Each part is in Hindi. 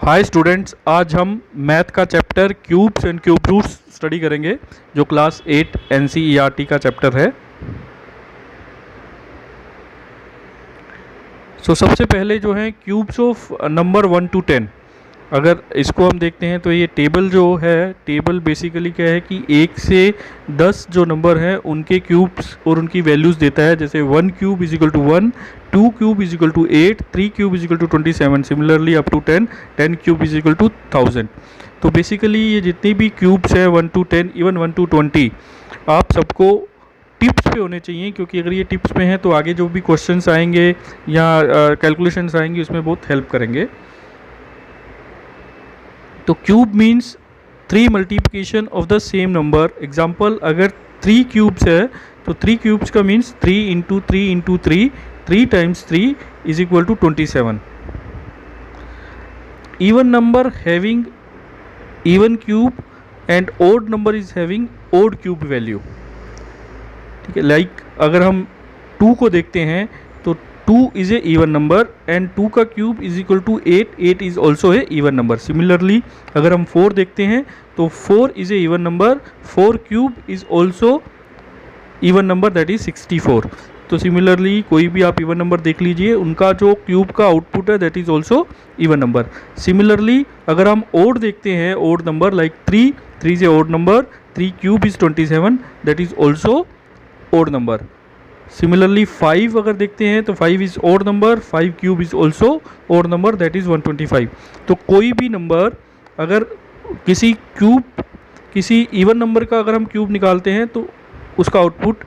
हाय स्टूडेंट्स, आज हम मैथ का chapter cubes and cube roots study करेंगे जो क्लास 8 एनसीईआरटी का चैप्टर है। सबसे पहले जो है क्यूब्स ऑफ नंबर 1 to 10, अगर इसको हम देखते हैं तो ये टेबल जो है, टेबल बेसिकली क्या है कि 1 से 10 जो नंबर हैं उनके क्यूब्स और उनकी वैल्यूज़ देता है। जैसे 1 cube is equal to 1, 2 cube is equal to 8, 3 cube is equal to 27, similarly up to 10, 10 cube is equal to 1000। तो बेसिकली ये जितनी भी क्यूब्स हैं 1 to 10, इवन 1 to 20, आप सबको टिप्स पे होने चाहिए, क्योंकि अगर ये टिप्स पे हैं तो आगे जो भी क्वेश्चंस आएंगे या कैलकुलेशंस आएंगे उसमें बहुत हेल्प करेंगे। तो cube means 3 multiplication of the same number. Example, अगर 3 क्यूब्स है तो 3 क्यूब्स का means 3 into 3 into 3, 3 times 3 is equal to 27। Even number having even cube and odd number is having odd cube value. ठीक है, लाइक अगर हम 2 को देखते हैं तो 2 is a even number and 2 का cube is equal to 8, 8 is also a even number. Similarly अगर हम 4 देखते हैं तो 4 is a even number, 4 cube is also even number, that is 64। तो सिमिलरली कोई भी आप इवन नंबर देख लीजिए, उनका जो क्यूब का आउटपुट है that is also even number. Similarly अगर हम ओड देखते हैं, odd number like 3, 3 is a odd number, 3 cube is 27, that is also odd number. Similarly 5 अगर देखते हैं तो 5 is odd number, 5 cube is also odd number, that is 125। तो कोई भी नंबर अगर किसी इवन नंबर का अगर हम क्यूब निकालते हैं तो उसका आउटपुट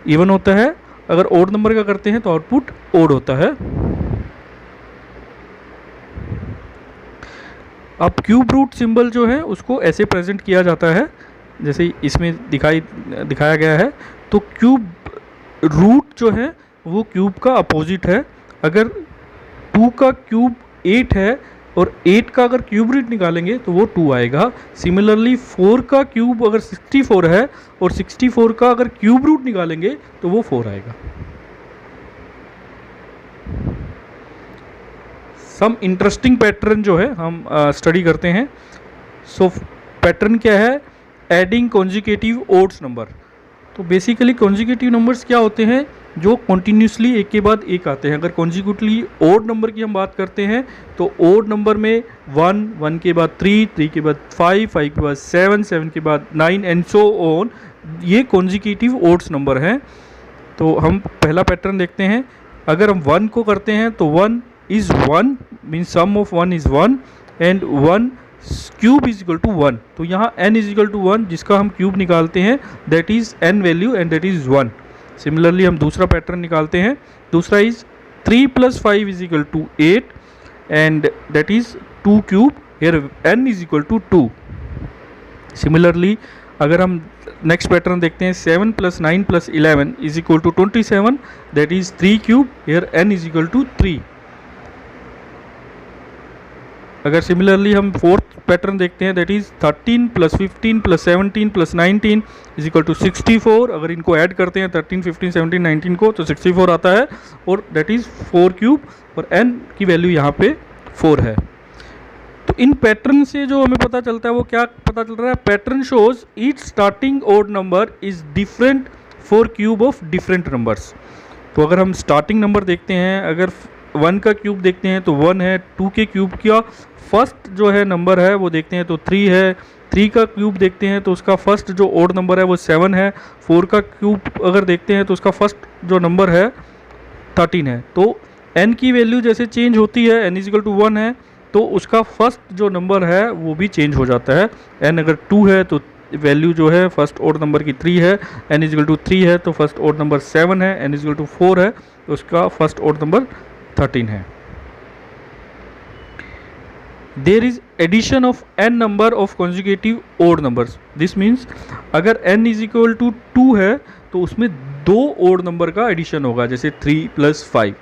इवन होता है, अगर ओड नंबर का करते हैं तो आउटपुट ओड होता है। अब क्यूब रूट सिंबल जो है उसको ऐसे प्रेजेंट किया जाता है जैसे इसमें दिखाया गया है। तो क्यूब रूट जो है वो क्यूब का अपोजिट है। अगर 2 का क्यूब 8 है और 8 का अगर क्यूब रूट निकालेंगे तो वो 2 आएगा। सिमिलरली 4 का क्यूब अगर 64 है और 64 का अगर क्यूब रूट निकालेंगे तो वो 4 आएगा। सम इंटरेस्टिंग पैटर्न जो है हम स्टडी करते हैं। पैटर्न क्या है? Adding consecutive odds number. तो बेसिकली कॉन्जिक्यूटिव नंबर्स क्या होते हैं? जो कॉन्टीन्यूसली एक के बाद एक आते हैं। अगर कॉन्जिक्यूटिवली ओड नंबर की हम बात करते हैं तो ओड नंबर में 1, 1 के बाद 3, 3 के बाद 5, 5 के बाद 7, 7 के बाद 9 एंड सो ऑन, ये कॉन्जिक्यूटिव ओड्स नंबर हैं। तो हम पहला पैटर्न देखते हैं। अगर हम 1 को करते हैं तो 1 is 1 means sum of 1 is 1 and 1 cube is equal to 1। तो यहाँ n इज इक्वल टू 1 जिसका हम क्यूब निकालते हैं that is n value and that is 1। Similarly हम दूसरा पैटर्न निकालते हैं। दूसरा is 3 + 5 is equal to 8 and that is 2 cube, here n is equal to 2। सिमिलरली अगर हम नेक्स्ट पैटर्न देखते हैं 7 + 9 + 11 is equal to 27, that is 3 cube, here n is equal to 3। अगर सिमिलरली हम फोर्थ पैटर्न देखते हैं that is 13 + 15 + 17 + 19 is equal to 64। अगर इनको ऐड करते हैं 13, 15, 17, 19 को तो 64 आता है और दैट इज 4 क्यूब और n की वैल्यू यहाँ पे 4 है। तो इन पैटर्न से जो हमें पता चलता है वो क्या पता चल रहा है? Pattern shows each starting odd number is different for cube of different numbers. तो अगर हम स्टार्टिंग नंबर देखते हैं, अगर 1 का क्यूब देखते हैं तो 1 है, 2 के क्यूब का फर्स्ट जो है नंबर है वो देखते हैं तो 3 है, 3 का क्यूब देखते हैं तो उसका फर्स्ट जो ओड नंबर है वो 7 है, 4 का क्यूब अगर देखते हैं तो उसका फर्स्ट जो नंबर है 13 है। तो n की वैल्यू जैसे चेंज होती है, n इज इक्वल टू 1 है तो उसका फर्स्ट जो नंबर है वो भी चेंज हो जाता है। n अगर 2 है तो वैल्यू जो है फर्स्ट ओड नंबर की 3 है, n इज इक्वल टू 3 है तो फर्स्ट ओड नंबर 7 है, n इज इक्वल टू 4 है तो उसका फर्स्ट ओड नंबर 13 है। There is addition of n number of consecutive odd numbers. This means अगर n is equal to 2 है तो उसमें 2 odd नंबर का एडिशन होगा, जैसे 3 + 5।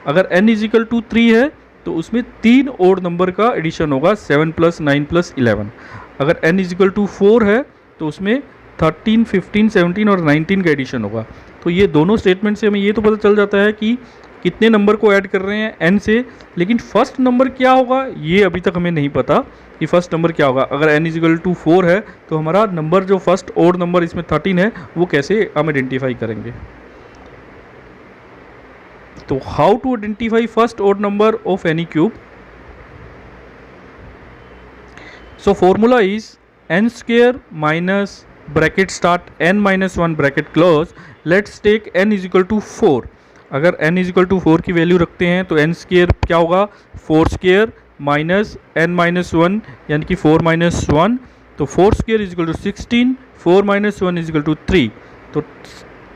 अगर n is equal to 3 है तो उसमें 3 odd नंबर का एडिशन होगा, 7 + 9 + 11। अगर n is equal to 4 है तो उसमें 13, 15, 17 और 19 का एडिशन होगा। तो ये दोनों स्टेटमेंट से हमें ये तो पता चल जाता है कि कितने नंबर को ऐड कर रहे हैं n से, लेकिन फर्स्ट नंबर क्या होगा ये अभी तक हमें नहीं पता कि फर्स्ट नंबर क्या होगा। अगर n इजिकल टू 4 है तो हमारा नंबर जो फर्स्ट ओड नंबर इसमें 13 है वो कैसे हम आइडेंटिफाई करेंगे। तो how to identify first odd number of any cube. So formula is n square minus bracket start n minus 1 bracket close, let's take n is equal to 4। अगर n इज इक्वल टू 4 की वैल्यू रखते हैं तो n स्क्वायर क्या होगा 4 स्क्वायर माइनस n माइनस 1 यानी कि 4 माइनस 1, तो 4 square is equal to 16, 4 minus 1 is equal to 3, तो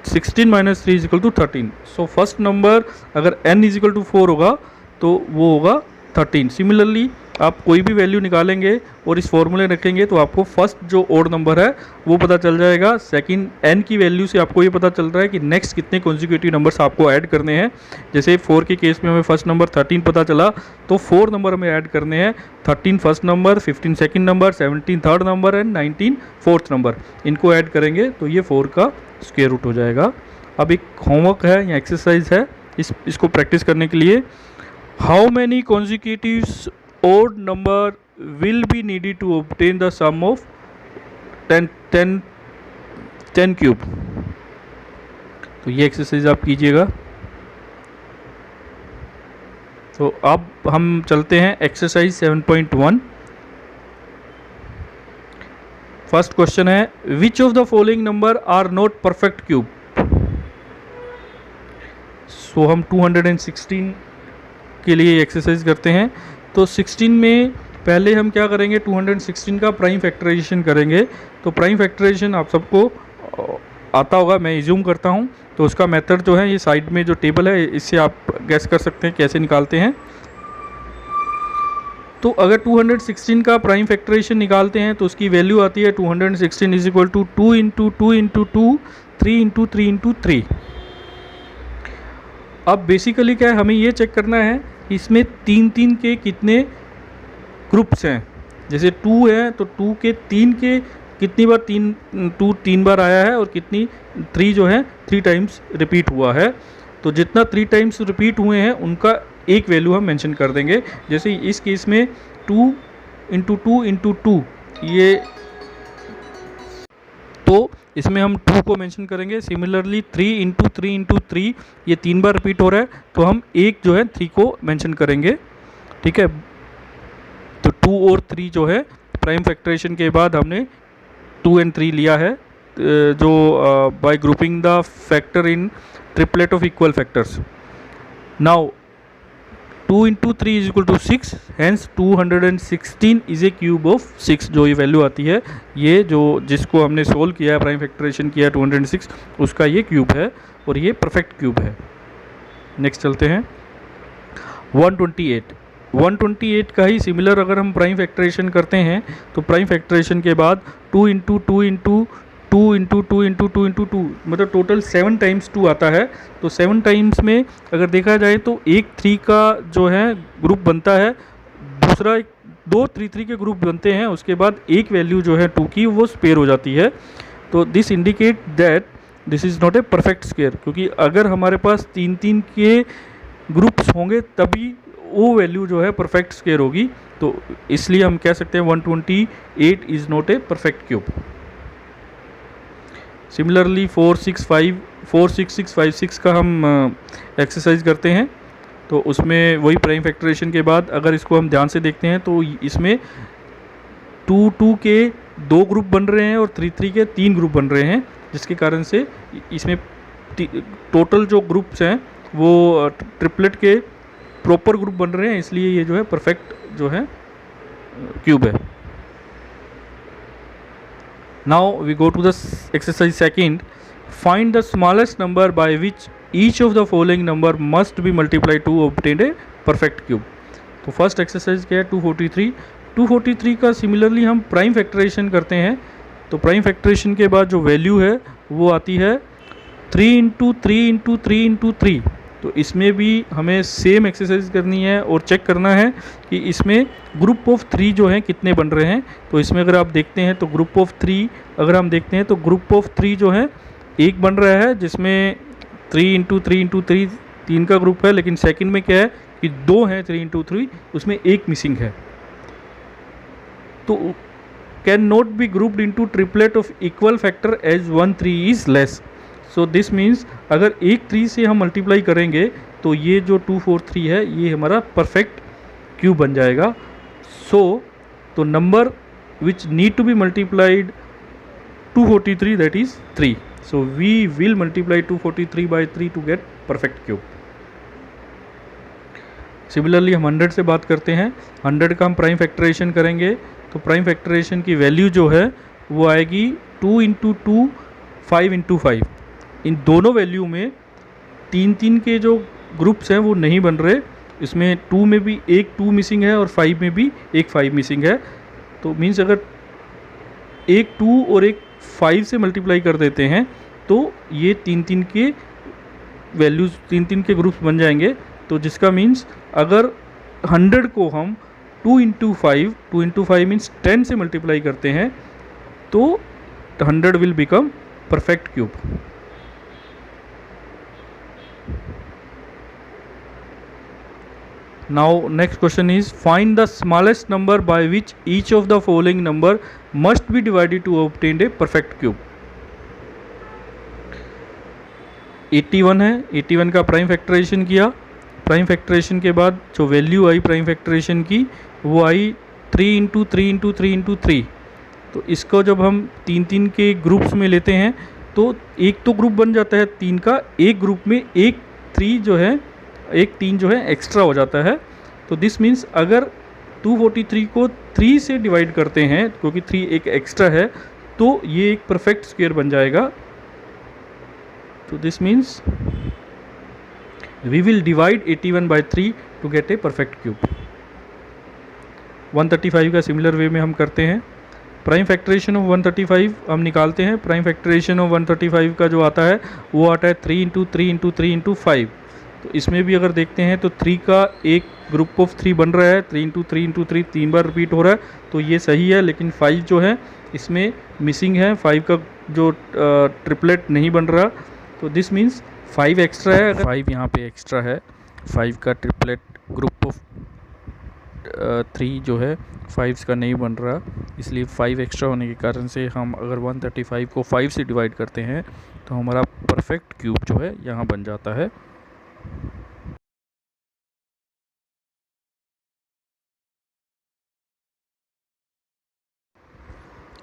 16 minus 3 is equal to 13। So first number अगर n इज इक्वल टू 4 होगा तो वो होगा 13। सिमिलरली आप कोई भी वैल्यू निकालेंगे और इस फॉर्मूले रखेंगे तो आपको फर्स्ट जो ओड नंबर है वो पता चल जाएगा। सेकंड n की वैल्यू से आपको ये पता चल रहा है कि नेक्स्ट कितने कॉन्जिक्यूटिव नंबर्स आपको ऐड करने हैं। जैसे 4 के केस में हमें फर्स्ट नंबर 13 पता चला तो 4 नंबर हमें ऐड करने हैं, 13 first number, 15 second number, 17 third number and 19 fourth number. इनको ऐड करेंगे तो ये 4 का स्क्वायर रूट हो जाएगा। अब एक होमवर्क है या एक्सरसाइज है इसको प्रैक्टिस करने के लिए। How many consecutives odd number will be needed to obtain the sum of 10 cube। तो ये एक्सरसाइज आप कीजिएगा। तो अब हम चलते हैं एक्सरसाइज 7.1। फर्स्ट क्वेश्चन है which of the following number are not perfect cube. So हम 216 के लिए एक्सरसाइज करते हैं। तो 16 में पहले हम क्या करेंगे 216 का प्राइम फैक्टराइजेशन करेंगे। तो प्राइम फैक्टराइजेशन आप सबको आता होगा, मैं इज्यूम करता हूं। तो उसका मेथड जो है ये साइड में जो टेबल है इससे आप गैस कर सकते हैं कैसे निकालते हैं। तो अगर 216 का प्राइम फैक्टराइजेशन निकालते हैं तो उसकी वैल्यू आती है 216 is equal to 2 into 2 into 2 3 into 3 into 3। अब बेसिकली क्या है हमें ये चेक करना है इसमें 3 के कितने ग्रुप्स हैं। जैसे 2 है तो 2 के 3 के कितनी बार 3 बार आया है और कितनी 3 जो है 3 टाइम्स रिपीट हुआ है। तो जितना 3 टाइम्स रिपीट हुए हैं उनका एक वैल्यू हम मेंशन कर देंगे। जैसे इस केस में 2 इंटू 2 इंटू 2 ये, तो इसमें हम 2 को मेंशन करेंगे। सिमिलरली 3 इंटू 3 इंटू 3 ये 3 बार रिपीट हो रहा है तो हम एक जो है 3 को मेंशन करेंगे। ठीक है, तो 2 और 3 जो है प्राइम फैक्टराइजेशन के बाद हमने 2 एंड 3 लिया है जो by grouping the factor in triplet of equal factors. Now 2 into 3 is equal to 6, hence 216 is a cube of 6। जो ये वैल्यू आती है ये जो जिसको हमने सोल्व किया है प्राइम फैक्टराइजेशन किया 206 उसका ये क्यूब है और ये परफेक्ट क्यूब है। नेक्स्ट चलते हैं 128 का ही सिमिलर अगर हम प्राइम फैक्टराइजेशन करते हैं तो प्राइम फैक्टराइजेशन के बाद 2 into 2 into 2 into 2 into 2 into 2 मतलब टोटल 7 टाइम्स 2 आता है। तो 7 टाइम्स में अगर देखा जाए तो एक 3 का जो है ग्रुप बनता है, दूसरा 2 3 के ग्रुप बनते हैं, उसके बाद एक वैल्यू जो है 2 की वो स्पेयर हो जाती है। तो this indicate that this is not a perfect square, क्योंकि अगर हमारे पास 3 के ग्रुप्स होंगे तभी वो वैल्यू जो है परफेक्ट स्क्वायर होगी। तो इसलिए हम कह सकते हैं 128 is not a perfect cube. Similarly 46656 का हम एक्सरसाइज करते हैं। तो उसमें वही प्राइम फैक्टराइजेशन के बाद अगर इसको हम ध्यान से देखते हैं तो इसमें 2 के 2 ग्रुप बन रहे हैं और 3 के 3 ग्रुप बन रहे हैं, जिसके कारण से इसमें टोटल जो ग्रुप्स हैं वो ट्रिपलेट के प्रॉपर ग्रुप बन रहे हैं, इसलिए ये जो है परफेक्ट जो है क्यूब है। Now we go to the exercise second. Find the smallest number by which each of the following number must be multiplied to obtain a perfect cube. तो फर्स्ट एक्सरसाइज क्या है 243 का सिमिलरली हम प्राइम फैक्टराइजेशन करते हैं। तो प्राइम फैक्टराइजेशन के बाद जो वैल्यू है वो आती है 3 इंटू 3 इंटू 3 इंटू 3। तो इसमें भी हमें सेम एक्सरसाइज करनी है और चेक करना है कि इसमें ग्रुप ऑफ 3 जो हैं कितने बन रहे हैं। तो इसमें अगर आप देखते हैं तो ग्रुप ऑफ 3 अगर हम देखते हैं तो ग्रुप ऑफ 3 जो है एक बन रहा है, जिसमें 3 इंटू 3 इंटू 3 3 का ग्रुप है, लेकिन सेकंड में क्या है कि 2 हैं 3 इंटू 3, उसमें एक मिसिंग है। तो can not be grouped into triplet of equal factor as 1 3 is less. So this means अगर एक 3 से हम मल्टीप्लाई करेंगे तो ये जो 2 4 3 है ये हमारा परफेक्ट क्यूब बन जाएगा। तो number which need to be multiplied 243, that is 3. So we will multiply 243 by 3 to get perfect cube. Similarly हम 100 से बात करते हैं। 100 का हम प्राइम फैक्टराइजेशन करेंगे तो प्राइम फैक्टराइजेशन की वैल्यू जो है वो आएगी 2 इंटू 2 5 इंटू 5। इन दोनों वैल्यू में 3 के जो ग्रुप्स हैं वो नहीं बन रहे। इसमें 2 में भी एक 2 मिसिंग है और 5 में भी एक 5 मिसिंग है। तो मीन्स अगर एक 2 और एक 5 से मल्टीप्लाई कर देते हैं तो ये 3 के वैल्यूज़ 3 के ग्रुप्स बन जाएंगे। तो जिसका मीन्स अगर 100 को हम 2 इंटू 5 मीन्स 10 से मल्टीप्लाई करते हैं तो 100 will become perfect cube. Now next question is find the smallest number by which each of the following number must be divided to obtain a perfect cube। 81 है, 81 का प्राइम फैक्टराइजेशन किया। प्राइम फैक्टराइजेशन के बाद जो वैल्यू आई प्राइम फैक्टराइजेशन की वो आई 3 इंटू 3 इंटू 3 इंटू 3। तो इसको जब हम 3 के ग्रुप्स में लेते हैं तो एक तो ग्रुप बन जाता है 3 का, एक ग्रुप में एक 3 जो है एक 3 जो है एक्स्ट्रा हो जाता है। तो दिस मीन्स अगर 243 को 3 से डिवाइड करते हैं क्योंकि 3 एक एक्स्ट्रा है तो ये एक परफेक्ट स्क्वायर बन जाएगा। तो this means we will divide 81 by 3 to get a perfect cube. 135 का सिमिलर वे में हम करते हैं। प्राइम फैक्टराइजेशन ऑफ 135 हम निकालते हैं। प्राइम फैक्टराइजेशन ऑफ 135 का जो आता है वो आता है 3 इंटू 3 इंटू 3 इंटू 5। तो इसमें भी अगर देखते हैं तो 3 का एक ग्रुप ऑफ 3 बन रहा है, 3 इंटू 3 इंटू 3 3 बार रिपीट हो रहा है तो ये सही है। लेकिन 5 जो है इसमें मिसिंग है, 5 का जो ट्रिपलेट नहीं बन रहा। तो दिस मीन्स 5 एक्स्ट्रा है, 5 यहाँ पे एक्स्ट्रा है। 5 का ट्रिपलेट ग्रुप ऑफ 3 जो है 5 का नहीं बन रहा, इसलिए 5 एक्स्ट्रा होने के कारण से हम अगर 135 को 5 से डिवाइड करते हैं तो हमारा परफेक्ट क्यूब जो है यहाँ बन जाता है।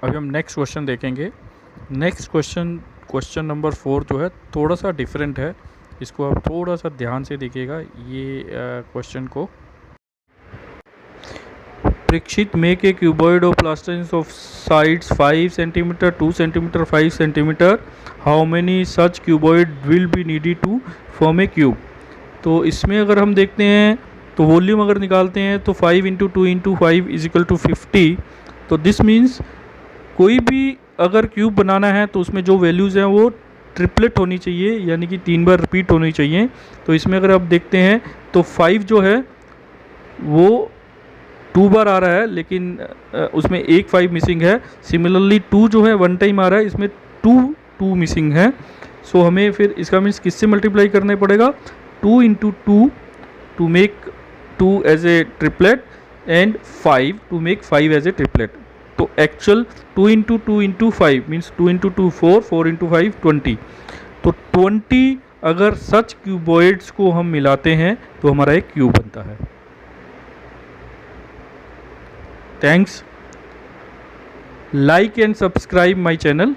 अभी हम नेक्स्ट क्वेश्चन देखेंगे। नेक्स्ट क्वेश्चन नंबर 4 जो है थोड़ा सा डिफरेंट है, इसको आप थोड़ा सा ध्यान से देखिएगा ये क्वेश्चन को। Parikshit make a cuboid of plasters of sides 5 centimetre 2 centimetre 5 centimetre, how many such cuboid will be needed to form a cube. तो इसमें अगर हम देखते हैं तो वॉल्यूम अगर निकालते हैं तो 5 into 2 into 5 is equal to 50। तो दिस मीन्स कोई भी अगर क्यूब बनाना है तो उसमें जो वैल्यूज़ हैं वो ट्रिपलेट होनी चाहिए, यानी कि 3 बार रिपीट होनी चाहिए। तो इसमें अगर आप देखते हैं तो 5 जो है वो 2 बार आ रहा है लेकिन उसमें एक 5 मिसिंग है। सिमिलरली 2 जो है 1 टाइम आ रहा है, इसमें 2 मिसिंग है। सो हमें फिर इसका मीन्स किससे मल्टीप्लाई करना पड़ेगा 2 into 2 to make 2 as a triplet and 5 to make 5 as a triplet. तो actual 2 into 2 into 5 means 2 into 2 4, 4 into 5 20। तो 20 अगर सच क्यूबॉइड्स को हम मिलाते हैं तो हमारा एक क्यूब बनता है। Thanks, like and subscribe my channel.